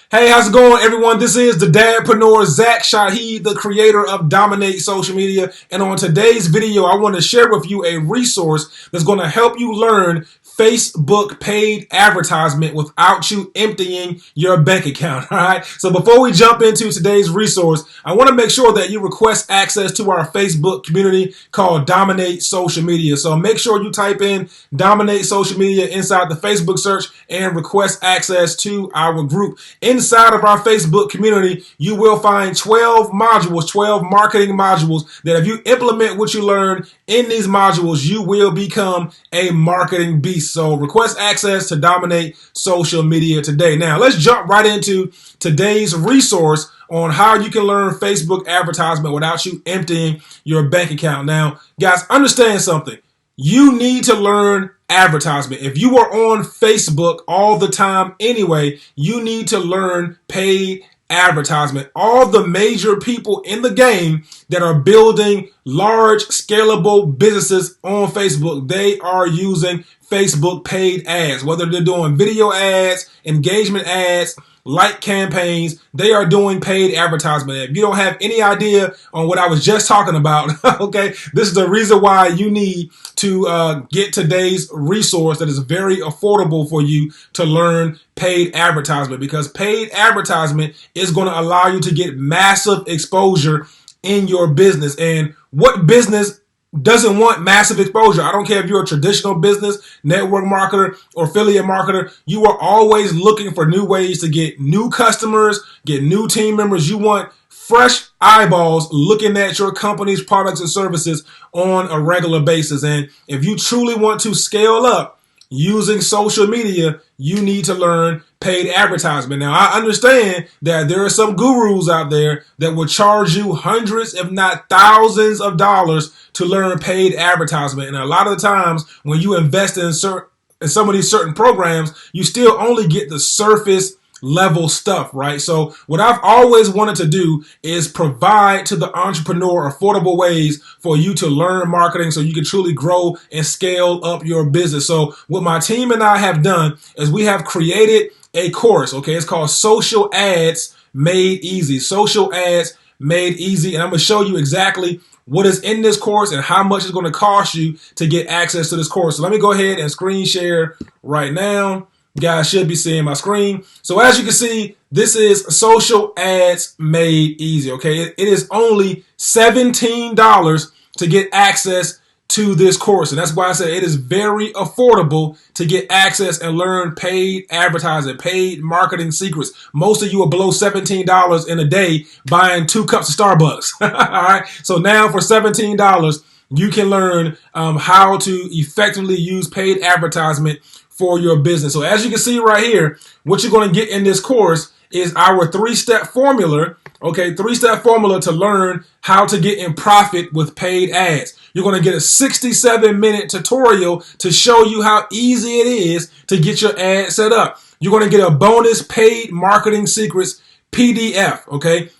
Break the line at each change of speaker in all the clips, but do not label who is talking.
Hey, how's it going, everyone? This is the Dadpreneur, Zach Shaheed, the creator of Dominate Social Media. And on today's video, I want to share with you a resource that's going to help you learn Facebook paid advertisement without you emptying your bank account. All right. So before we jump into today's resource, I want to make sure that you request access to our Facebook community called Dominate Social Media. So make sure you type in Dominate Social Media inside the Facebook search and request access to our group. Inside of our Facebook community, you will find 12 modules, 12 marketing modules that if you implement what you learn in these modules, you will become a marketing beast. So request access to Dominate Social Media today. Now, let's jump right into today's resource on how you can learn Facebook advertisement without you emptying your bank account. Now, guys, understand something. You need to learn advertisement. If you are on Facebook all the time anyway, you need to learn paid advertisement. All the major people in the game that are building large scalable businesses on Facebook, they are using Facebook paid ads, whether they're doing video ads, engagement ads, like campaigns, they are doing paid advertisement. If you don't have any idea on what I was just talking about, okay, this is the reason why you need to get today's resource that is very affordable for you to learn paid advertisement, because paid advertisement is going to allow you to get massive exposure in your business. And what business doesn't want massive exposure? I don't care if you're a traditional business, network marketer, or affiliate marketer. You are always looking for new ways to get new customers, get new team members. You want fresh eyeballs looking at your company's products and services on a regular basis. And if you truly want to scale up using social media, you need to learn paid advertisement. Now, I understand that there are some gurus out there that will charge you hundreds, if not thousands of dollars to learn paid advertisement. And a lot of the times when you invest in some of these certain programs, you still only get the surface level stuff, right? So what I've always wanted to do is provide to the entrepreneur affordable ways for you to learn marketing so you can truly grow and scale up your business. So what my team and I have done is we have created a course, okay? It's called Social Ads Made Easy. Social Ads Made Easy. And I'm going to show you exactly what is in this course and how much it's going to cost you to get access to this course. So let me go ahead and screen share right now. You guys should be seeing my screen. So as you can see, this is Social Ads Made Easy, okay? It is only $17 to get access to this course. And that's why I said it is very affordable to get access and learn paid advertising, paid marketing secrets. Most of you are below $17 in a day buying 2 cups of Starbucks. All right. So now for $17, you can learn how to effectively use paid advertisement for your business. So as you can see right here, what you're going to get in this course is our 3-step formula, okay, 3-step formula to learn how to get in profit with paid ads. You're going to get a 67-minute tutorial to show you how easy it is to get your ad set up. You're going to get a bonus paid marketing secrets PDF, okay?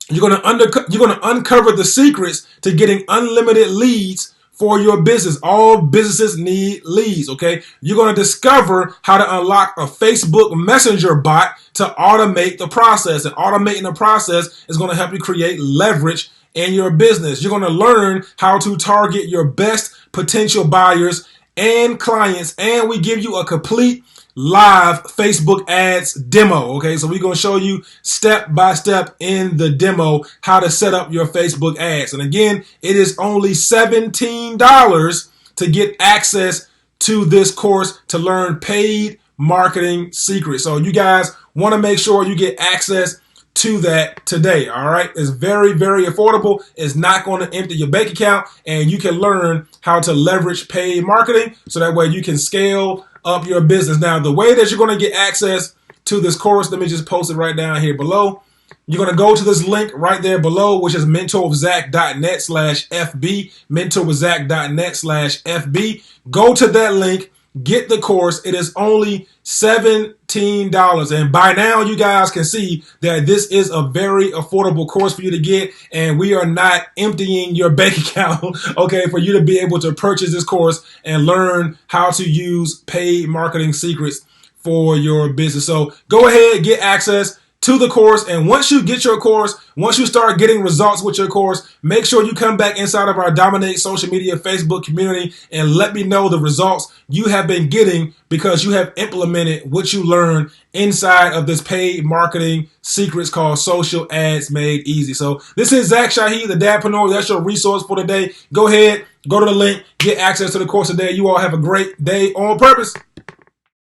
You're going to uncover the secrets to getting unlimited leads for your business. All businesses need leads, okay? You're going to discover how to unlock a Facebook Messenger bot to automate the process. And automating the process is going to help you create leverage in your business. You're going to learn how to target your best potential buyers and clients. And we give you a complete live Facebook ads demo. Okay, so we're going to show you step by step in the demo how to set up your Facebook ads. And again, it is only $17 to get access to this course to learn paid marketing secrets. So you guys want to make sure you get access to that today. All right, it's very, very affordable. It's not going to empty your bank account, and you can learn how to leverage paid marketing so that way you can scale up your business. Now, the way that you're going to get access to this course, let me just post it right down here below. You're going to go to this link right there below, which is mentorwithzach.net/FB, mentorwithzach.net/FB. Go to that link, get the course. It is only $17. And by now, you guys can see that this is a very affordable course for you to get. And we are not emptying your bank account, okay, for you to be able to purchase this course and learn how to use paid marketing secrets for your business. So go ahead, get access. to the course. And once you get your course, once you start getting results with your course, make sure you come back inside of our Dominate Social Media Facebook community and let me know the results you have been getting because you have implemented what you learned inside of this paid marketing secrets called Social Ads Made Easy. So this is Zach Shaheed, the Dadpreneur. That's your resource for today. Go ahead, go to the link, get access to the course today. You all have a great day on purpose.